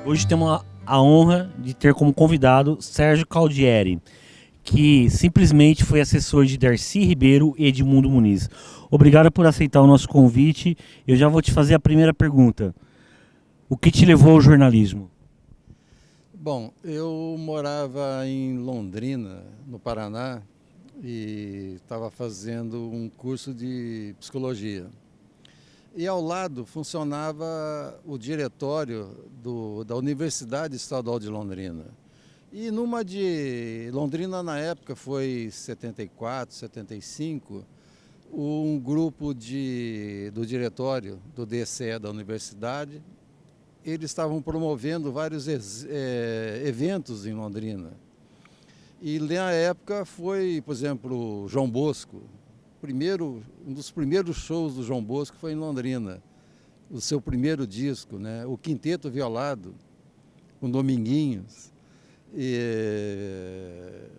Hoje temos a honra de ter como convidado Sérgio Caldieri, que simplesmente foi assessor de Darcy Ribeiro e Edmundo Muniz. Obrigado por aceitar o nosso convite. Eu já vou te fazer a primeira pergunta. O que te levou ao jornalismo? Bom, eu morava em Londrina, no Paraná, e estava fazendo um curso de psicologia. E ao lado funcionava o diretório da Universidade Estadual de Londrina. E numa de Londrina, na época, foi 74, 75, um grupo do diretório do DCE da universidade, eles estavam promovendo vários eventos em Londrina. E na época foi, por exemplo, João Bosco. Um dos primeiros shows do João Bosco foi em Londrina. O seu primeiro disco, né? O Quinteto Violado, com Dominguinhos,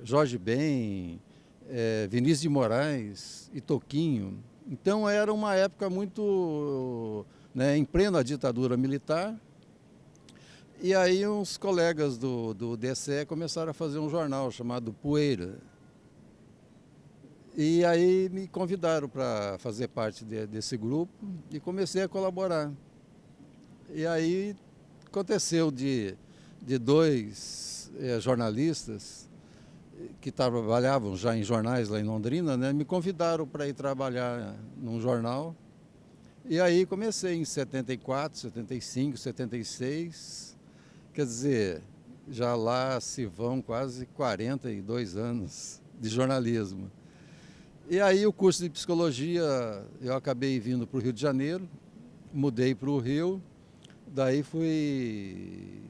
Jorge Ben, Vinícius de Moraes e Toquinho. Então era uma época muito, né, em plena ditadura militar. E aí uns colegas do DCE começaram a fazer um jornal chamado Poeira. E aí me convidaram para fazer parte desse grupo e comecei a colaborar. E aí aconteceu de dois jornalistas que trabalhavam já em jornais lá em Londrina, né, me convidaram para ir trabalhar num jornal. E aí comecei em 74, 75, 76. Quer dizer, já lá se vão quase 42 anos de jornalismo. E aí o curso de psicologia, eu acabei vindo para o Rio de Janeiro, mudei para o Rio, daí fui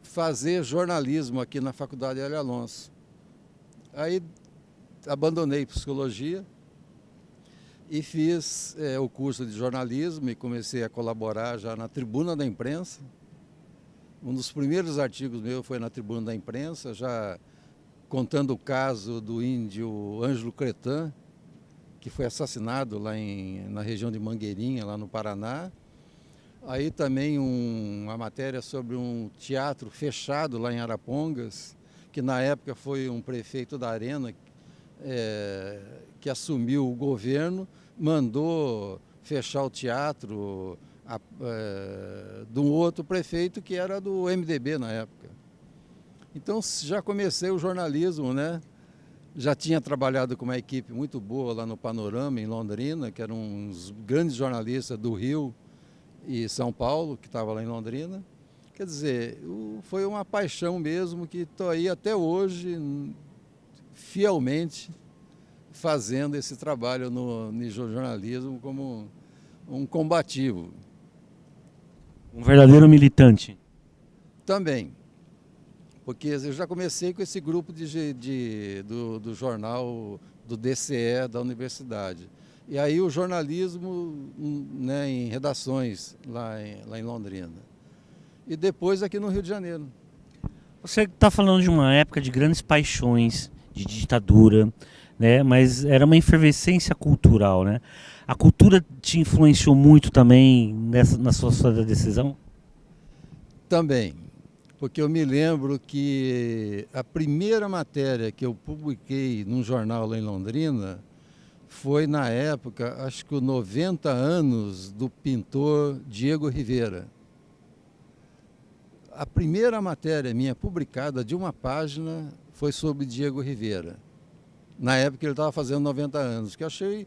fazer jornalismo aqui na Faculdade Hélio Alonso. Aí abandonei psicologia e fiz o curso de jornalismo e comecei a colaborar já na Tribuna da Imprensa. Um dos primeiros artigos meus foi na Tribuna da Imprensa, já contando o caso do índio Ângelo Cretan, que foi assassinado lá na região de Mangueirinha, lá no Paraná. Aí também uma matéria sobre um teatro fechado lá em Arapongas, que na época foi um prefeito da Arena que assumiu o governo, mandou fechar o teatro de um outro prefeito que era do MDB na época. Então já comecei o jornalismo, né? Já tinha trabalhado com uma equipe muito boa lá no Panorama, em Londrina, que eram uns grandes jornalistas do Rio e São Paulo, que estavam lá em Londrina. Quer dizer, foi uma paixão mesmo que estou aí até hoje, fielmente, fazendo esse trabalho no jornalismo como um combativo. Um verdadeiro militante. Também, porque eu já comecei com esse grupo do jornal do DCE da universidade. E aí o jornalismo, né, em redações lá em Londrina. E depois aqui no Rio de Janeiro. Você está falando de uma época de grandes paixões, de ditadura, né? Mas era uma efervescência cultural, né? A cultura te influenciou muito também na sua decisão? Também, porque eu me lembro que a primeira matéria que eu publiquei num jornal lá em Londrina foi, na época, acho que os 90 anos do pintor Diego Rivera. A primeira matéria minha publicada de uma página foi sobre Diego Rivera. Na época ele estava fazendo 90 anos, que eu achei...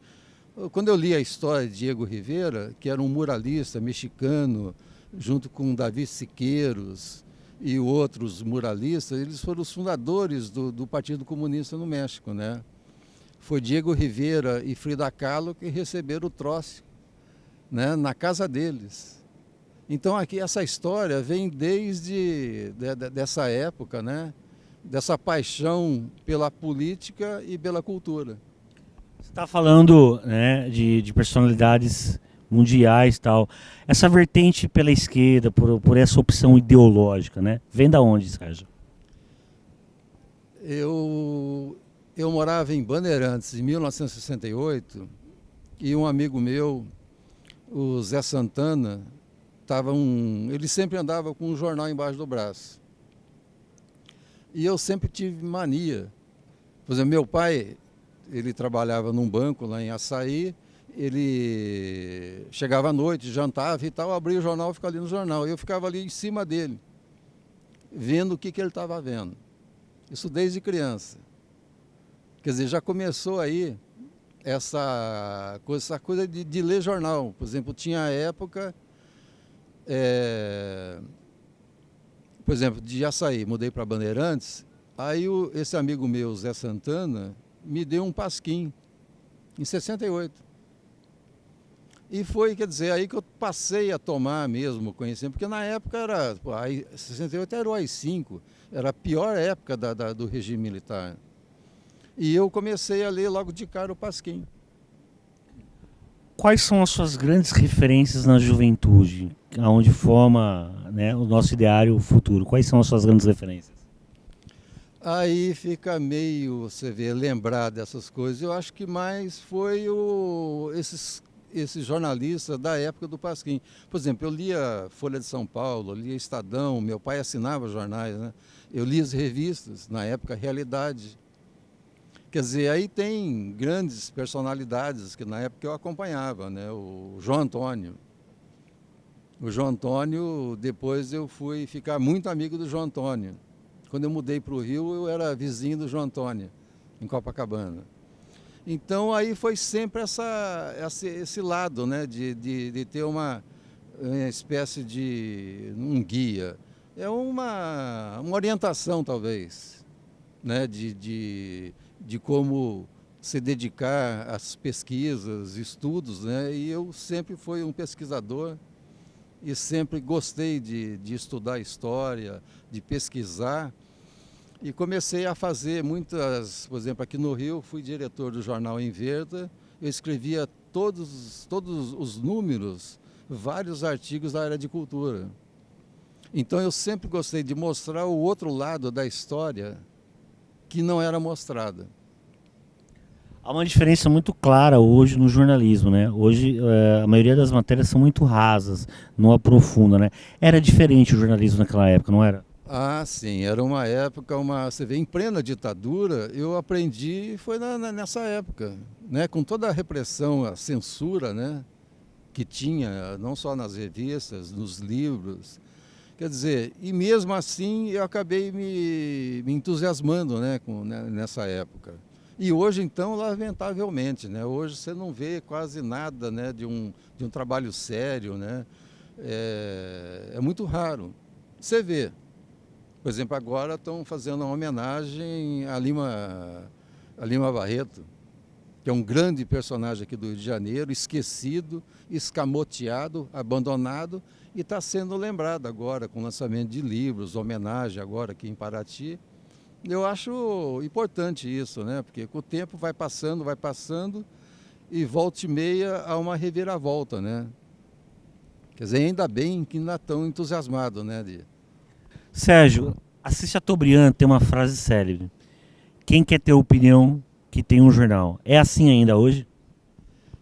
Quando eu li a história de Diego Rivera, que era um muralista mexicano, junto com Davi Siqueiros e outros muralistas, eles foram os fundadores do Partido Comunista no México, né? Foi Diego Rivera e Frida Kahlo que receberam o troço, né, na casa deles. Então aqui essa história vem desde dessa época, né, dessa paixão pela política e pela cultura. Você está falando, né, de personalidades mundiais e tal. Essa vertente pela esquerda, por essa opção ideológica, né? Vem da onde, Sérgio? Eu morava em Bandeirantes em 1968 e um amigo meu, o Zé Santana, ele sempre andava com um jornal embaixo do braço. E eu sempre tive mania. Por exemplo, meu pai, ele trabalhava num banco lá em Açaí, ele chegava à noite, jantava e tal, abria o jornal e ficava ali no jornal. Eu ficava ali em cima dele, vendo o que ele estava vendo. Isso desde criança. Quer dizer, já começou aí essa coisa de ler jornal. Por exemplo, tinha a época, por exemplo, de Açaí, mudei para Bandeirantes, aí esse amigo meu, Zé Santana, me deu um pasquim, em 68. E foi, quer dizer, aí que eu passei a tomar mesmo conhecimento, porque na época era, pô, 68 era o AI-5, era a pior época do regime militar. E eu comecei a ler logo de cara o Pasquim. Quais são as suas grandes referências na juventude, aonde forma, né, o nosso ideário futuro? Quais são as suas grandes referências? Aí fica meio, você vê, lembrar dessas coisas. Eu acho que mais foi esses jornalistas da época do Pasquim. Por exemplo, eu lia Folha de São Paulo, eu lia Estadão, meu pai assinava jornais, né? Eu lia as revistas, na época Realidade. Quer dizer, aí tem grandes personalidades que na época eu acompanhava, né? O João Antônio. O João Antônio, depois eu fui ficar muito amigo do João Antônio. Quando eu mudei para o Rio, eu era vizinho do João Antônio, em Copacabana. Então aí foi sempre esse lado, né? De ter uma espécie de um guia. É uma orientação, talvez, né? De como se dedicar às pesquisas, estudos, né? E eu sempre fui um pesquisador e sempre gostei de estudar história, de pesquisar. E comecei a fazer muitas, por exemplo, aqui no Rio, fui diretor do jornal Em Verda, eu escrevia todos os números, vários artigos da área de cultura. Então eu sempre gostei de mostrar o outro lado da história que não era mostrada. Há uma diferença muito clara hoje no jornalismo, né? Hoje a maioria das matérias são muito rasas, não aprofunda, né? Era diferente o jornalismo naquela época, não era? Ah, sim, era uma época, você vê, em plena ditadura, eu aprendi, foi nessa época, né? Com toda a repressão, a censura, né? Que tinha, não só nas revistas, nos livros. Quer dizer, e mesmo assim eu acabei me entusiasmando, né, nessa época. E hoje, então, lamentavelmente, né, hoje você não vê quase nada, né, de um trabalho sério, né, é muito raro. Você vê, por exemplo, agora estão fazendo uma homenagem a Lima Barreto, que é um grande personagem aqui do Rio de Janeiro, esquecido, escamoteado, abandonado, e está sendo lembrado agora com o lançamento de livros, homenagem agora aqui em Paraty. Eu acho importante isso, né? Porque com o tempo vai passando, e volta e meia há uma reviravolta, né? Quer dizer, ainda bem que ainda estão entusiasmados, né? Sérgio, Assis Chateaubriand tem uma frase célebre. Quem quer ter opinião que tem um jornal? É assim ainda hoje?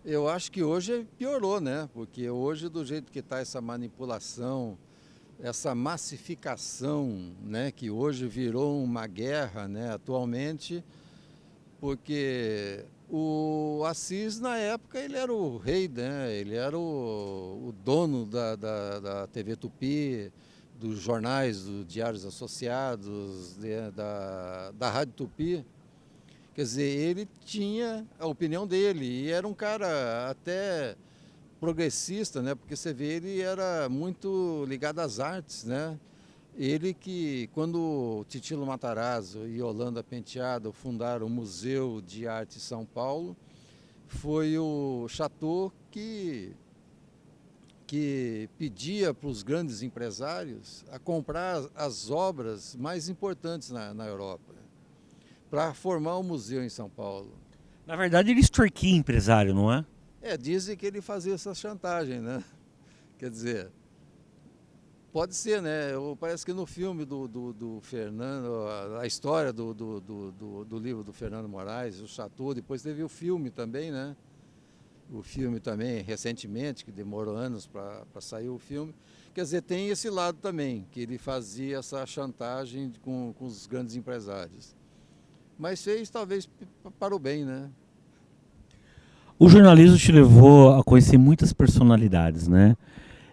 Eu acho que hoje piorou, né? Porque hoje, do jeito que está essa manipulação, essa massificação, né? Que hoje virou uma guerra, né? Atualmente, porque o Assis, na época, ele era o rei, né? Ele era o dono da TV Tupi, dos jornais, dos Diários Associados, da Rádio Tupi. Quer dizer, ele tinha a opinião dele e era um cara até progressista, né? Porque você vê, ele era muito ligado às artes, né? Ele que, quando Titilo Matarazzo e Yolanda Penteado fundaram o Museu de Arte São Paulo, foi o Chateau que pedia para os grandes empresários a comprar as obras mais importantes na Europa, para formar o museu em São Paulo. Na verdade, ele extorquia empresário, não é? Dizem que ele fazia essa chantagem, né? Quer dizer, pode ser, né? Parece que no filme do Fernando, a história do livro do Fernando Moraes, o Chateau, depois teve o filme também, né? o filme também recentemente, que demorou anos para sair o filme. Quer dizer, tem esse lado também, que ele fazia essa chantagem com os grandes empresários. Mas fez talvez para o bem, né? O jornalismo te levou a conhecer muitas personalidades, né?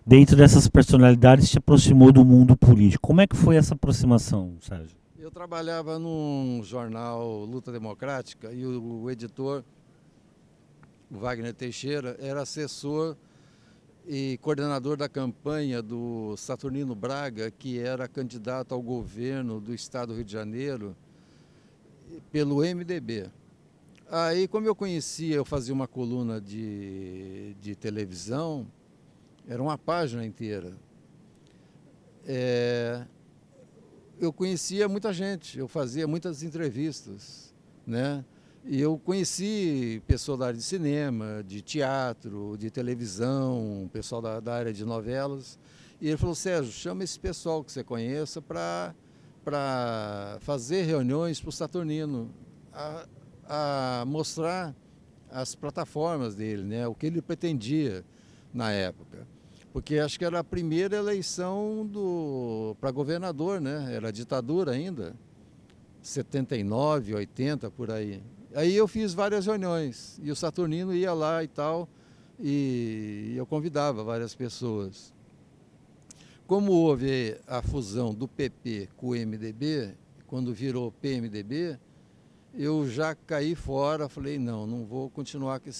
Dentro dessas personalidades, te aproximou do mundo político. Como é que foi essa aproximação, Sérgio? Eu trabalhava num jornal Luta Democrática e o editor, o Wagner Teixeira, era assessor e coordenador da campanha do Saturnino Braga, que era candidato ao governo do estado do Rio de Janeiro pelo MDB. Aí, como eu conhecia, eu fazia uma coluna de televisão, era uma página inteira. Eu conhecia muita gente, eu fazia muitas entrevistas, né? E eu conheci pessoal da área de cinema, de teatro, de televisão, pessoal da área de novelas. E ele falou, Sérgio, chama esse pessoal que você conheça para fazer reuniões para o Saturnino, a mostrar as plataformas dele, né? O que ele pretendia na época. Porque acho que era a primeira eleição para governador, né? Era ditadura ainda, 79, 80, por aí. Aí eu fiz várias reuniões e o Saturnino ia lá e tal, e eu convidava várias pessoas. Como houve a fusão do PP com o MDB, quando virou PMDB, eu já caí fora, falei, não vou continuar com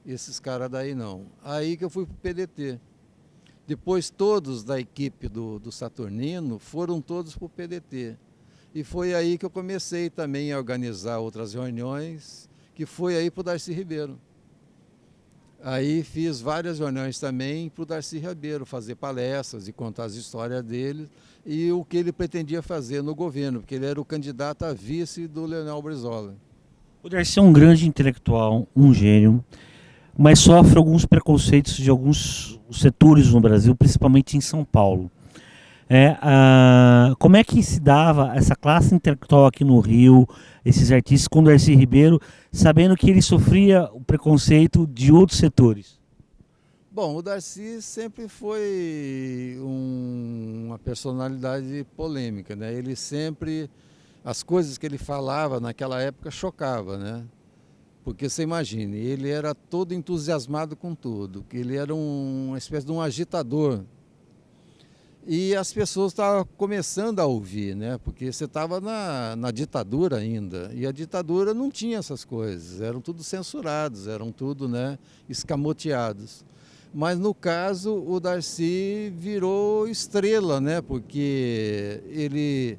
esses caras daí não. Aí que eu fui para o PDT. Depois todos da equipe do Saturnino foram todos para o PDT. E foi aí que eu comecei também a organizar outras reuniões, que foi aí para o Darcy Ribeiro. Aí fiz várias reuniões também para o Darcy Ribeiro, fazer palestras e contar as histórias dele e o que ele pretendia fazer no governo, porque ele era o candidato a vice do Leonel Brizola. O Darcy é um grande intelectual, um gênio, mas sofre alguns preconceitos de alguns setores no Brasil, principalmente em São Paulo. Como é que se dava essa classe intelectual aqui no Rio, esses artistas com o Darcy Ribeiro, sabendo que ele sofria o preconceito de outros setores? Bom, o Darcy sempre foi uma personalidade polêmica, né? Ele sempre, as coisas que ele falava naquela época chocavam, né? Porque você imagine, ele era todo entusiasmado com tudo, que ele era uma espécie de um agitador. E as pessoas estavam começando a ouvir, né? Porque você estava na ditadura ainda, e a ditadura não tinha essas coisas, eram tudo censurados, eram tudo, né, escamoteados. Mas no caso, o Darcy virou estrela, né? Porque ele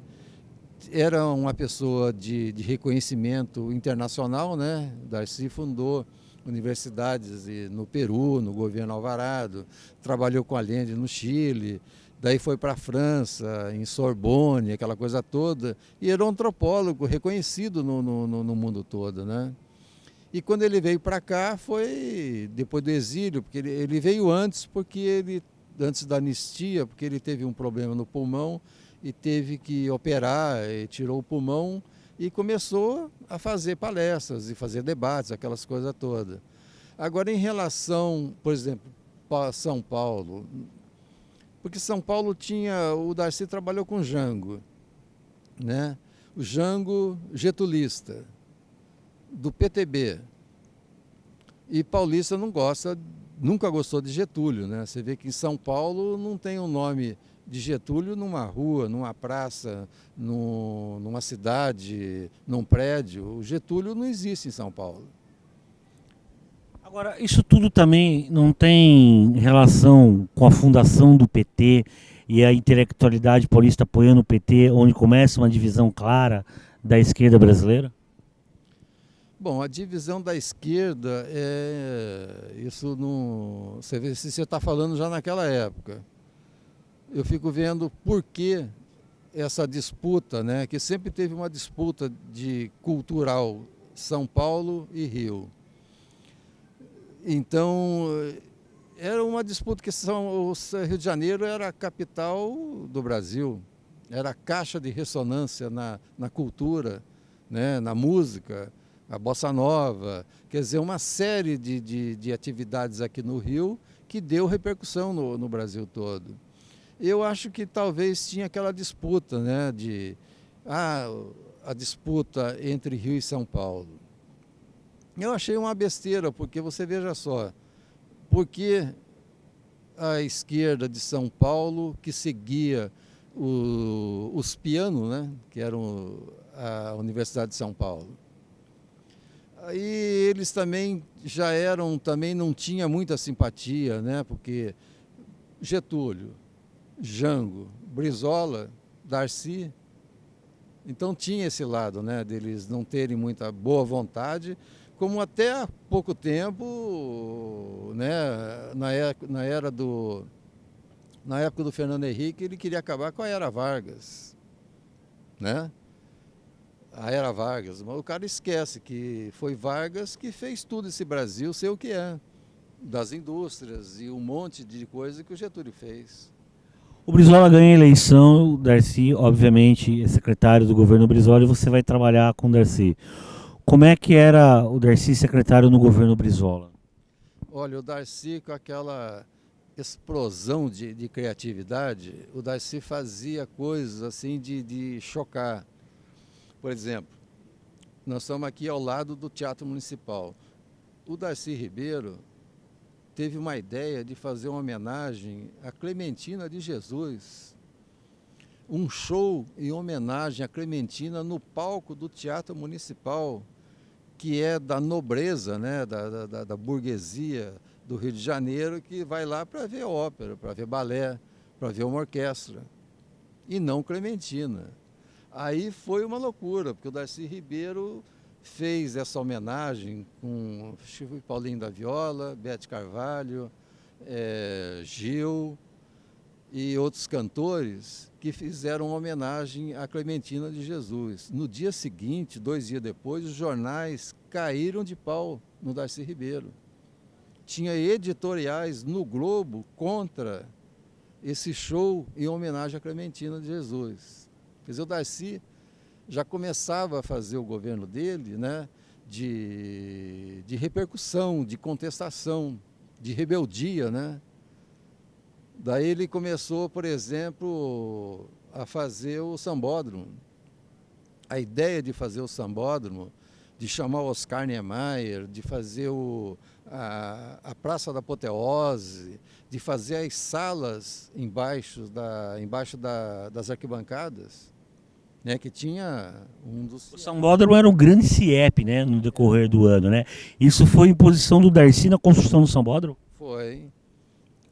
era uma pessoa de reconhecimento internacional, né? O Darcy fundou universidades no Peru, no governo Alvarado, trabalhou com Allende no Chile, daí foi para a França, em Sorbonne, aquela coisa toda, e era um antropólogo reconhecido no mundo todo, né? E quando ele veio para cá foi depois do exílio, porque ele veio antes, antes da anistia, porque ele teve um problema no pulmão e teve que operar, e tirou o pulmão e começou a fazer palestras e fazer debates, aquelas coisas todas. Agora, em relação, por exemplo, a São Paulo, porque São Paulo o Darcy trabalhou com Jango, né? O Jango getulista, do PTB. E paulista não gosta, nunca gostou de Getúlio, né? Você vê que em São Paulo não tem um nome de Getúlio numa rua, numa praça, numa cidade, num prédio. O Getúlio não existe em São Paulo. Agora, isso tudo também não tem relação com a fundação do PT e a intelectualidade paulista apoiando o PT, onde começa uma divisão clara da esquerda brasileira? Bom, a divisão da esquerda, isso não. Você vê se você está falando já naquela época. Eu fico vendo por que essa disputa, né? Que sempre teve uma disputa de cultural São Paulo e Rio. Então, era uma disputa que o Rio de Janeiro era a capital do Brasil, era a caixa de ressonância na cultura, né? Na música. a Bossa Nova, quer dizer, uma série de atividades aqui no Rio que deu repercussão no Brasil todo. Eu acho que talvez tinha aquela disputa, né, a disputa entre Rio e São Paulo. Eu achei uma besteira, porque você veja só, porque a esquerda de São Paulo, que seguia os Piano, né, que eram a Universidade de São Paulo. Aí eles também já eram, também não tinha muita simpatia, né, porque Getúlio, Jango, Brizola, Darcy, então tinha esse lado, né, deles não terem muita boa vontade, como até há pouco tempo, né, na época do Fernando Henrique, ele queria acabar com a Era Vargas, né? A Era Vargas, mas o cara esquece que foi Vargas que fez tudo esse Brasil ser o que é, das indústrias e um monte de coisa que o Getúlio fez. O Brizola ganha a eleição, o Darcy, obviamente, é secretário do governo Brizola e você vai trabalhar com o Darcy. Como é que era o Darcy secretário no governo Brizola? Olha, o Darcy com aquela explosão de criatividade, o Darcy fazia coisas assim de chocar. Por exemplo, nós estamos aqui ao lado do Teatro Municipal. O Darcy Ribeiro teve uma ideia de fazer uma homenagem a Clementina de Jesus. Um show em homenagem a Clementina no palco do Teatro Municipal, que é da nobreza, né, da burguesia do Rio de Janeiro, que vai lá para ver ópera, para ver balé, para ver uma orquestra, e não Clementina. Aí foi uma loucura, porque o Darcy Ribeiro fez essa homenagem com Paulinho da Viola, Bete Carvalho, Gil e outros cantores que fizeram uma homenagem a Clementina de Jesus. No dia seguinte, 2 dias depois, os jornais caíram de pau no Darcy Ribeiro. Tinha editoriais no Globo contra esse show em homenagem a Clementina de Jesus. Quer dizer, o Darcy já começava a fazer o governo dele, né, de repercussão, de contestação, de rebeldia, né? Daí ele começou, por exemplo, a fazer o sambódromo. A ideia de fazer o sambódromo, de chamar o Oscar Niemeyer, de fazer a Praça da Apoteose, de fazer as salas embaixo das arquibancadas, né, que tinha um dos... O Sambódromo era um grande CIEP, né, no decorrer do ano, né? Isso foi imposição do Darcy na construção do Sambódromo? Foi.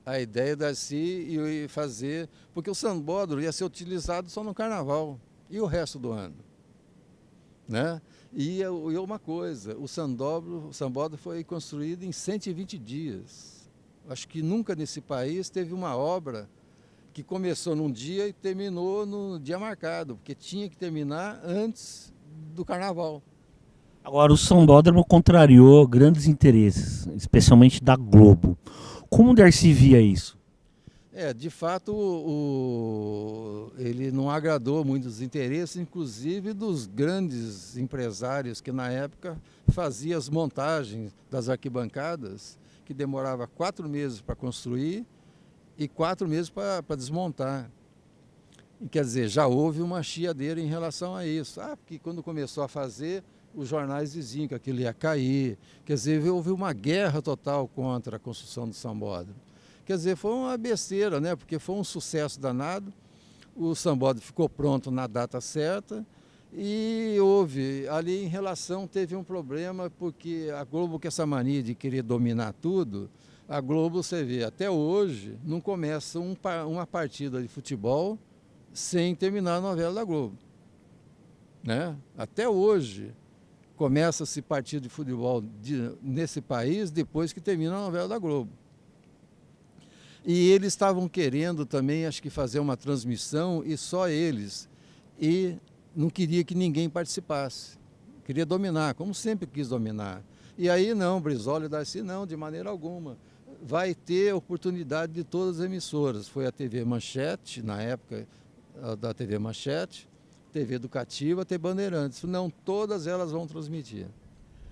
A ideia da Darcy ia fazer... Porque o sambódromo ia ser utilizado só no carnaval e o resto do ano, né? E uma coisa, o sambódromo foi construído em 120 dias. Acho que nunca nesse país teve uma obra que começou num dia e terminou no dia marcado, porque tinha que terminar antes do carnaval. Agora, o Sambódromo contrariou grandes interesses, especialmente da Globo. Como o Darcy via isso? De fato, ele não agradou muitos interesses, inclusive dos grandes empresários que na época faziam as montagens das arquibancadas, que demorava 4 meses para construir e 4 meses para desmontar. E, quer dizer, já houve uma chiadeira em relação a isso. Porque quando começou a fazer, os jornais diziam que aquilo ia cair. Quer dizer, houve uma guerra total contra a construção do sambódromo. Quer dizer, foi uma besteira, né? Porque foi um sucesso danado. O sambódromo ficou pronto na data certa e ali em relação, teve um problema, porque a Globo, com essa mania de querer dominar tudo, a Globo, você vê, até hoje, não começa uma partida de futebol sem terminar a novela da Globo, né? Até hoje, começa-se partida de futebol nesse país depois que termina a novela da Globo. E eles estavam querendo também, acho que, fazer uma transmissão, e só eles. E não queria que ninguém participasse. Queria dominar, como sempre quis dominar. E aí não, Brizola e Darcy não, de maneira alguma. Vai ter oportunidade de todas as emissoras. Foi a TV Manchete, na época da TV Manchete, TV Educativa, TV Bandeirantes. Não, todas elas vão transmitir.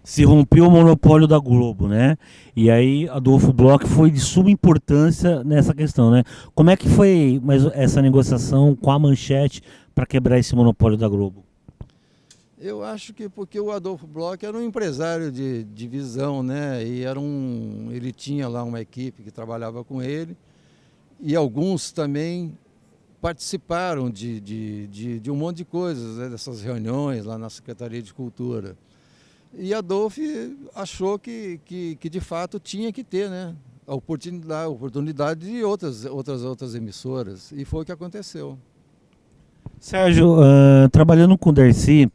Se rompeu o monopólio da Globo, né? E aí Adolfo Bloch foi de suma importância nessa questão, né? Como é que foi essa negociação com a Manchete para quebrar esse monopólio da Globo? Eu acho que porque o Adolfo Bloch era um empresário de visão, né? E ele tinha lá uma equipe que trabalhava com ele, e alguns também participaram de um monte de coisas, né? Dessas reuniões lá na Secretaria de Cultura. E Adolfo achou que de fato tinha que ter, né? A oportunidade de outras emissoras. E foi o que aconteceu. Sérgio, trabalhando com o Darcy,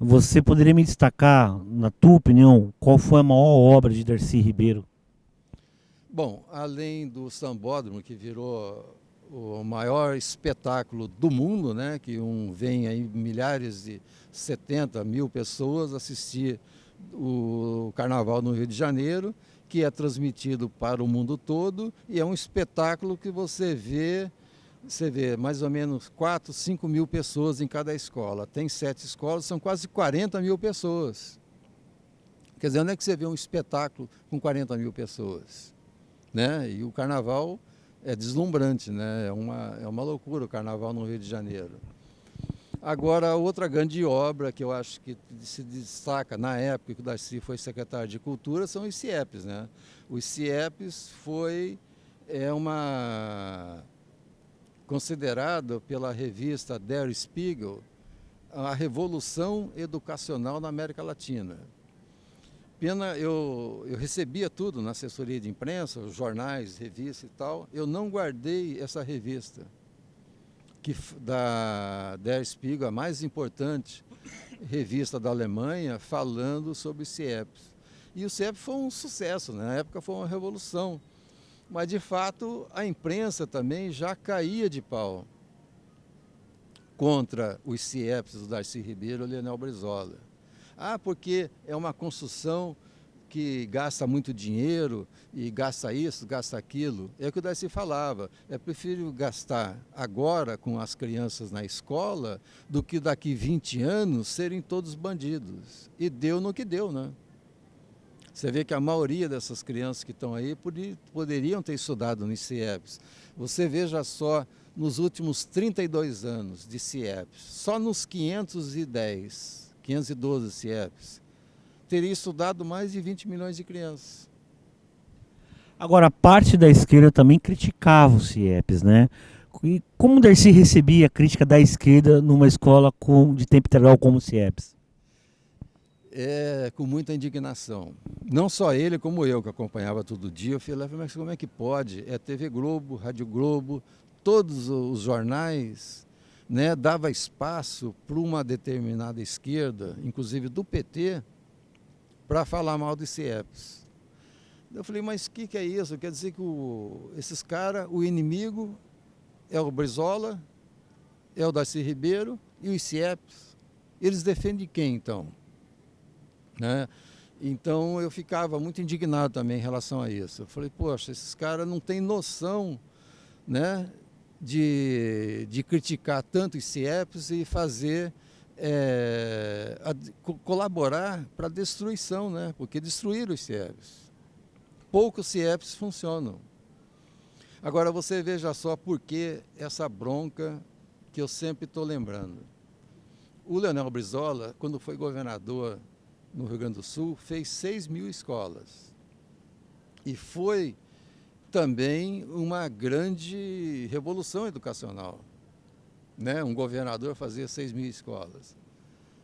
você poderia me destacar, na tua opinião, qual foi a maior obra de Darcy Ribeiro? Bom, além do Sambódromo, que virou o maior espetáculo do mundo, né? Que vem aí milhares de 70 mil pessoas assistir o Carnaval no Rio de Janeiro, que é transmitido para o mundo todo e é um espetáculo que você vê mais ou menos 4, 5 mil pessoas em cada escola. Tem 7 escolas, são quase 40 mil pessoas. Quer dizer, onde é que você vê um espetáculo com 40 mil pessoas? Né? E o carnaval é deslumbrante, né? É uma loucura o carnaval no Rio de Janeiro. Agora, outra grande obra que eu acho que se destaca na época que o Darcy foi secretário de Cultura são os CIEPs, né? Os CIEPs é uma considerado pela revista Der Spiegel a revolução educacional na América Latina. Eu recebia tudo na assessoria de imprensa, os jornais, revistas e tal. Eu não guardei essa revista, da Der Spiegel, a mais importante revista da Alemanha, falando sobre o CIEPs. E o CIEPs foi um sucesso, né? Na época foi uma revolução. Mas, de fato, a imprensa também já caía de pau contra os CIEPs do Darcy Ribeiro e Leonel Brizola. Porque é uma construção que gasta muito dinheiro e gasta isso, gasta aquilo. É o que o Darcy falava. É preferível gastar agora com as crianças na escola do que daqui 20 anos serem todos bandidos. E deu no que deu, né? Você vê que a maioria dessas crianças que estão aí poderiam ter estudado no CIEPs. Você veja só, nos últimos 32 anos de CIEPs, só nos 512 CIEPs, teria estudado mais de 20 milhões de crianças. Agora, a parte da esquerda também criticava os CIEPs, né? E como o Darcy recebia a crítica da esquerda numa escola de tempo integral como o CIEPs? Com muita indignação. Não só ele, como eu, que acompanhava todo dia. Eu falei, mas como é que pode? TV Globo, Rádio Globo, todos os jornais, né, dava espaço para uma determinada esquerda, inclusive do PT, para falar mal dos CIEPs. Eu falei, mas o que é isso? Quer dizer que esses caras, o inimigo é o Brizola, é o Darcy Ribeiro e os CIEPs. Eles defendem quem, então? Né? Então eu ficava muito indignado também em relação a isso. Eu falei, poxa, esses caras não têm noção, né, de criticar tanto os CIEPs e fazer, colaborar para a destruição, né? Porque destruíram os CIEPs. Poucos CIEPs funcionam. Agora você veja só por que essa bronca que eu sempre estou lembrando. O Leonel Brizola, quando foi governador no Rio Grande do Sul, fez 6 mil escolas. E foi também uma grande revolução educacional, né? Um governador fazer 6 mil escolas.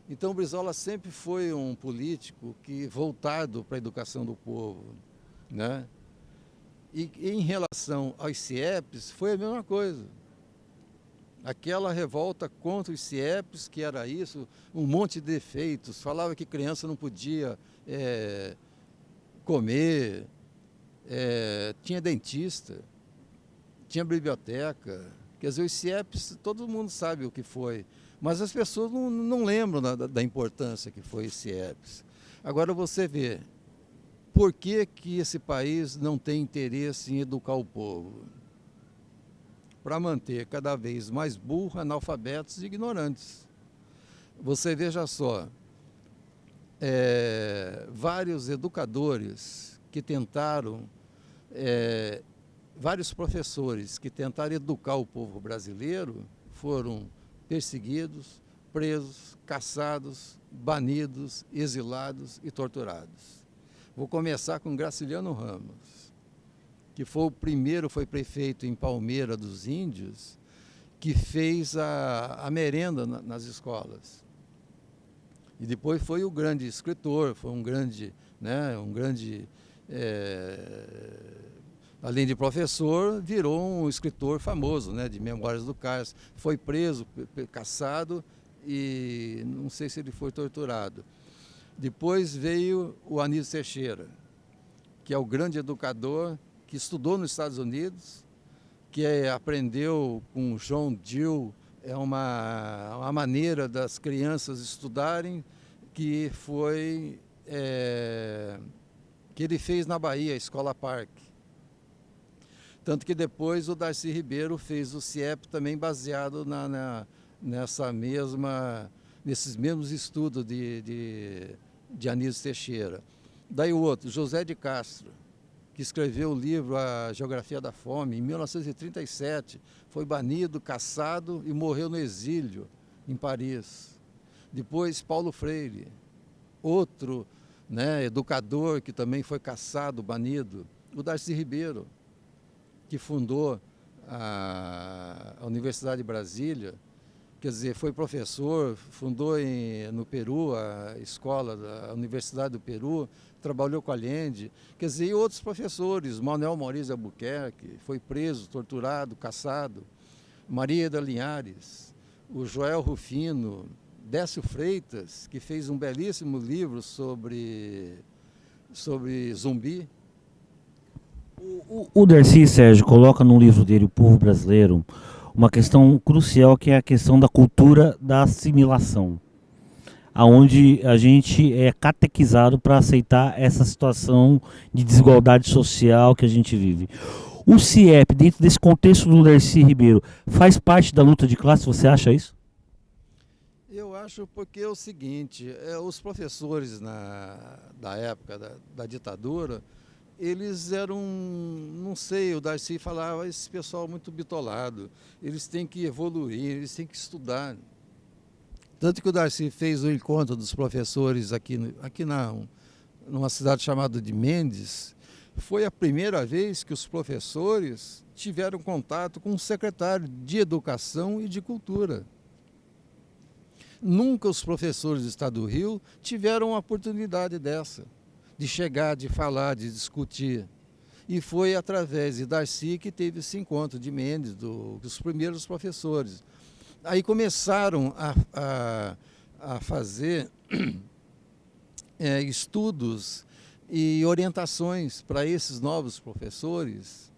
Então o Brizola sempre foi um político voltado para a educação do povo, né? E em relação aos CIEPs, foi a mesma coisa. Aquela revolta contra os CIEPs, que era isso, um monte de defeitos, falava que criança não podia comer, tinha dentista, tinha biblioteca. Quer dizer, os CIEPs, todo mundo sabe o que foi, mas as pessoas não lembram da importância que foi os CIEPs. Agora você vê, por que esse país não tem interesse em educar o povo? Para manter cada vez mais burros, analfabetos e ignorantes. Você veja só, vários educadores que tentaram, vários professores que tentaram educar o povo brasileiro foram perseguidos, presos, caçados, banidos, exilados e torturados. Vou começar com Graciliano Ramos, que foi o primeiro, foi prefeito em Palmeira dos Índios, que fez a merenda nas escolas. E depois foi o grande escritor, foi um grande, além de professor, virou um escritor famoso, de Memórias do Cárcere. Foi preso, caçado e não sei se ele foi torturado. Depois veio o Anísio Teixeira, que é o grande educador, que estudou nos Estados Unidos, que aprendeu com John Dewey, uma maneira das crianças estudarem, que foi que ele fez na Bahia, a Escola Parque. Tanto que depois o Darcy Ribeiro fez o CIEP também baseado nesses mesmos estudos de Anísio Teixeira. Daí o outro, José de Castro, que escreveu o livro A Geografia da Fome, em 1937, foi banido, caçado e morreu no exílio, em Paris. Depois, Paulo Freire, outro educador que também foi caçado, banido. O Darcy Ribeiro, que fundou a Universidade de Brasília, quer dizer, foi professor, fundou no Peru a escola da Universidade do Peru, trabalhou com Allende, quer dizer, e outros professores, Manuel Maurício Albuquerque, foi preso, torturado, caçado, Maria da Linhares, o Joel Rufino, Décio Freitas, que fez um belíssimo livro sobre zumbi. O Darcy, Sérgio, coloca no livro dele, O Povo Brasileiro, uma questão crucial, que é a questão da cultura da assimilação, aonde a gente é catequizado para aceitar essa situação de desigualdade social que a gente vive. O CIEP, dentro desse contexto do Darcy Ribeiro, faz parte da luta de classe, você acha isso? Eu acho, porque é o seguinte, os professores da época da ditadura, eles eram, não sei, o Darcy falava, esse pessoal muito bitolado, eles têm que evoluir, eles têm que estudar. Tanto que o Darcy fez o encontro dos professores aqui numa cidade chamada de Mendes, foi a primeira vez que os professores tiveram contato com o secretário de Educação e de Cultura. Nunca os professores do Estado do Rio tiveram uma oportunidade dessa, de chegar, de falar, de discutir. E foi através de Darcy que teve esse encontro de Mendes, dos primeiros professores. Aí começaram a fazer estudos e orientações para esses novos professores,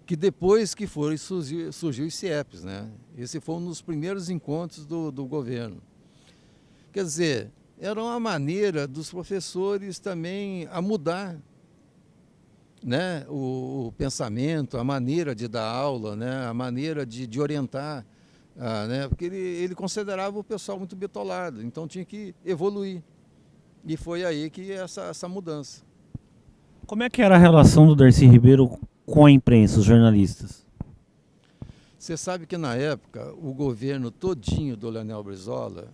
que depois que surgiu os CIEPs, Esse foi um dos primeiros encontros do governo. Quer dizer, era uma maneira dos professores também a mudar o pensamento, a maneira de dar aula, a maneira de orientar, porque ele considerava o pessoal muito bitolado, então tinha que evoluir. E foi aí que essa mudança. Como é que era a relação do Darcy Ribeiro com a imprensa, os jornalistas? Você sabe que na época o governo todinho do Leonel Brizola,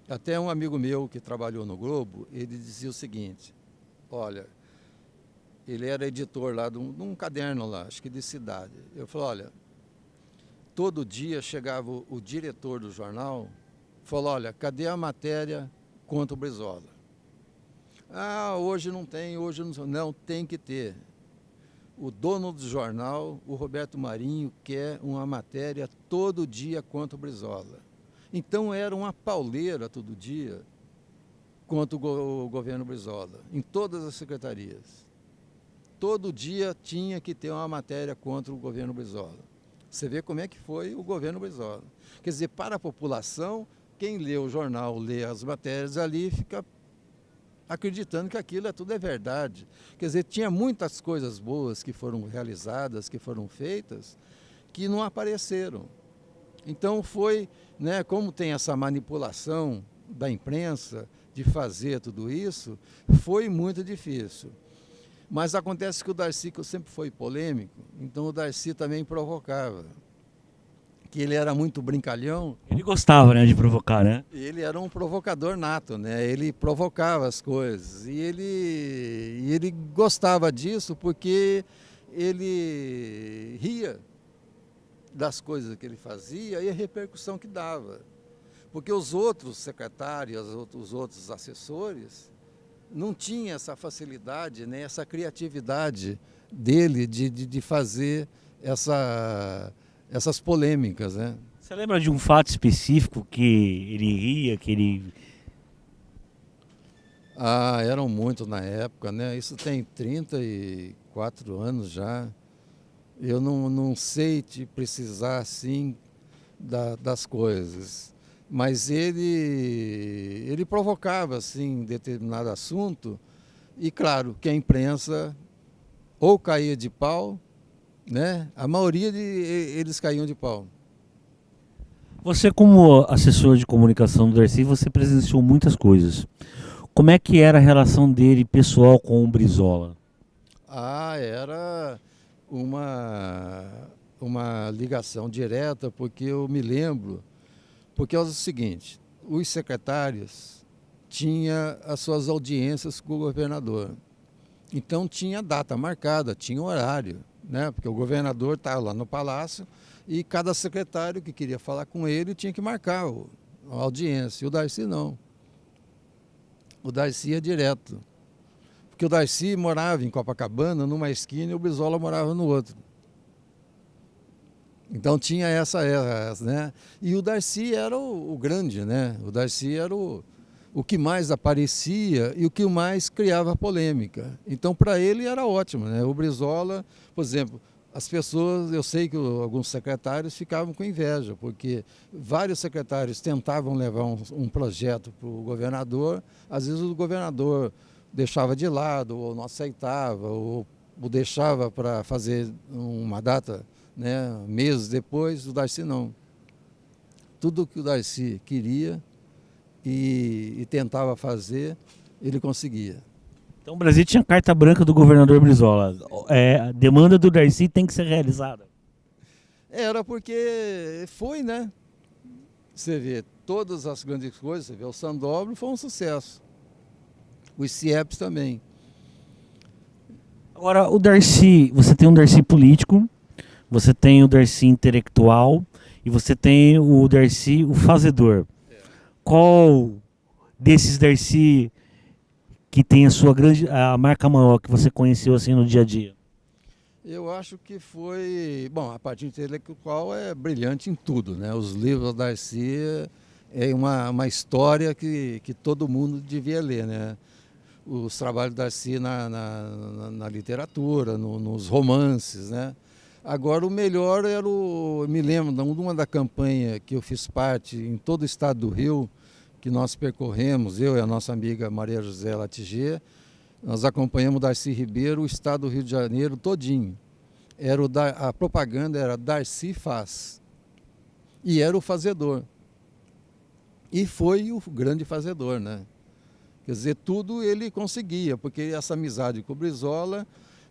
até um amigo meu que trabalhou no Globo, ele dizia o seguinte, olha, ele era editor lá de um caderno lá, acho que de cidade. Eu falei, olha, todo dia chegava o diretor do jornal, falou, olha, cadê a matéria contra o Brizola? Ah, hoje não tem, não, tem que ter. O dono do jornal, o Roberto Marinho, quer uma matéria todo dia contra o Brizola. Então era uma pauleira todo dia contra o governo Brizola, em todas as secretarias. Todo dia tinha que ter uma matéria contra o governo Brizola. Você vê como é que foi o governo Brizola. Quer dizer, para a população, quem lê o jornal, lê as matérias ali, fica acreditando que aquilo tudo é verdade. Quer dizer, tinha muitas coisas boas que foram realizadas, que foram feitas, que não apareceram. Então foi, como tem essa manipulação da imprensa, de fazer tudo isso, foi muito difícil. Mas acontece que o Darcy, que sempre foi polêmico, então o Darcy também provocava. Que ele era muito brincalhão. Ele gostava, né, de provocar, né? E ele era um provocador nato, né? Ele provocava as coisas. E ele gostava disso porque ele ria das coisas que ele fazia e a repercussão que dava. Porque os outros secretários, os outros assessores, não tinham essa facilidade, né? Essa criatividade dele de fazer essas polêmicas, né? Você lembra de um fato específico que ele ria, que ele... Ah, eram muitos na época, né? Isso tem 34 anos já. Eu não sei te precisar, assim, das coisas. Mas ele provocava, assim, determinado assunto. E, claro, que a imprensa ou caía de pau, né? A maioria eles caíam de pau. Você, como assessor de comunicação do Darcy, você presenciou muitas coisas. Como é que era a relação dele pessoal com o Brizola? Ah, era uma ligação direta, porque eu me lembro, porque é o seguinte, os secretários tinham as suas audiências com o governador. Então tinha data marcada, tinha horário, né? Porque o governador estava lá no palácio e cada secretário que queria falar com ele tinha que marcar a audiência. E o Darcy não. O Darcy ia direto. Porque o Darcy morava em Copacabana, numa esquina, e o Brizola morava no outro. Então tinha essa, né? E o Darcy era o grande, né? O Darcy era o que mais aparecia e o que mais criava polêmica. Então, para ele era ótimo, né? O Brizola, por exemplo, as pessoas, eu sei que alguns secretários ficavam com inveja, porque vários secretários tentavam levar um projeto para o governador, às vezes o governador deixava de lado, ou não aceitava, ou deixava para fazer uma data, né, meses depois. O Darcy não. Tudo que o Darcy queria e tentava fazer, ele conseguia. Então o Brasil tinha carta branca do governador Brizola. A demanda do Darcy tem que ser realizada. Era porque foi, né? Você vê, todas as grandes coisas, você vê, o Sandóbrio foi um sucesso. Os CIEPs também. Agora, o Darcy, você tem um Darcy político, você tem o Darcy intelectual e você tem o Darcy, o fazedor. Qual desses Darcy que tem a marca maior que você conheceu assim no dia a dia? Eu acho que foi... Bom, a parte intelectual é brilhante em tudo, né? Os livros da Darcy é uma história que todo mundo devia ler, né? Os trabalhos da Darcy na literatura, nos romances, né? Agora, o melhor era me lembro de uma da campanha que eu fiz parte em todo o estado do Rio, que nós percorremos, eu e a nossa amiga Maria José Latiger, nós acompanhamos o Darcy Ribeiro, o estado do Rio de Janeiro todinho. A propaganda era Darcy faz. E era o fazedor. E foi o grande fazedor, né? Quer dizer, tudo ele conseguia, porque essa amizade com o Brizola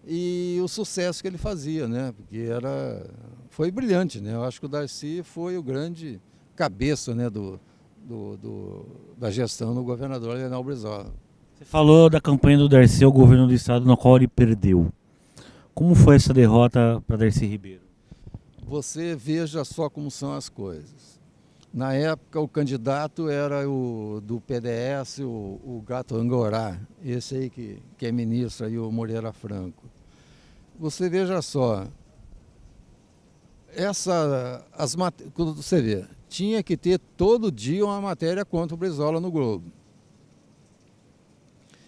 e o sucesso que ele fazia, né? Porque foi brilhante, né? Eu acho que o Darcy foi o grande cabeça, né, da gestão do governador Leonel Brizola. Você falou da campanha do Darcy ao governo do estado, na qual ele perdeu. Como foi essa derrota para Darcy Ribeiro? Você veja só como são as coisas. Na época, o candidato era o do PDS, o Gato Angorá, esse aí que é ministro, aí, o Moreira Franco. Você veja só, quando você vê, tinha que ter todo dia uma matéria contra o Brizola no Globo.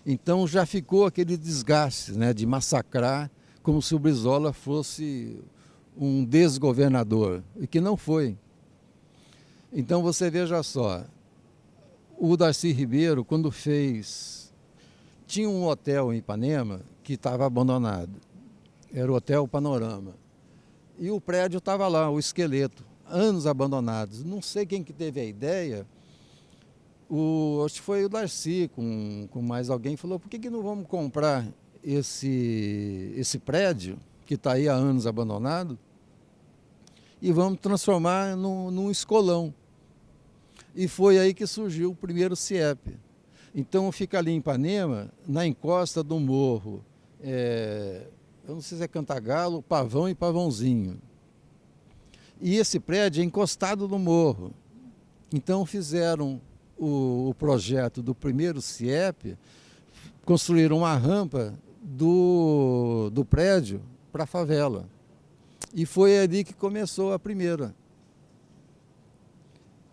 Então já ficou aquele desgaste, né, de massacrar como se o Brizola fosse um desgovernador, e que não foi. Então você veja só, o Darcy Ribeiro, quando tinha um hotel em Ipanema que estava abandonado, era o Hotel Panorama, e o prédio estava lá, o esqueleto, anos abandonados. Não sei quem que teve a ideia, Acho que foi o Darcy com mais alguém, falou, por que não vamos comprar esse prédio, que está aí há anos abandonado, e vamos transformar num escolão. E foi aí que surgiu o primeiro CIEP. Então fica ali em Ipanema, na encosta do morro, eu não sei se é Cantagalo, Pavão e Pavãozinho. E esse prédio é encostado no morro. Então fizeram o projeto do primeiro CIEP, construíram uma rampa do prédio para a favela. E foi ali que começou a primeira.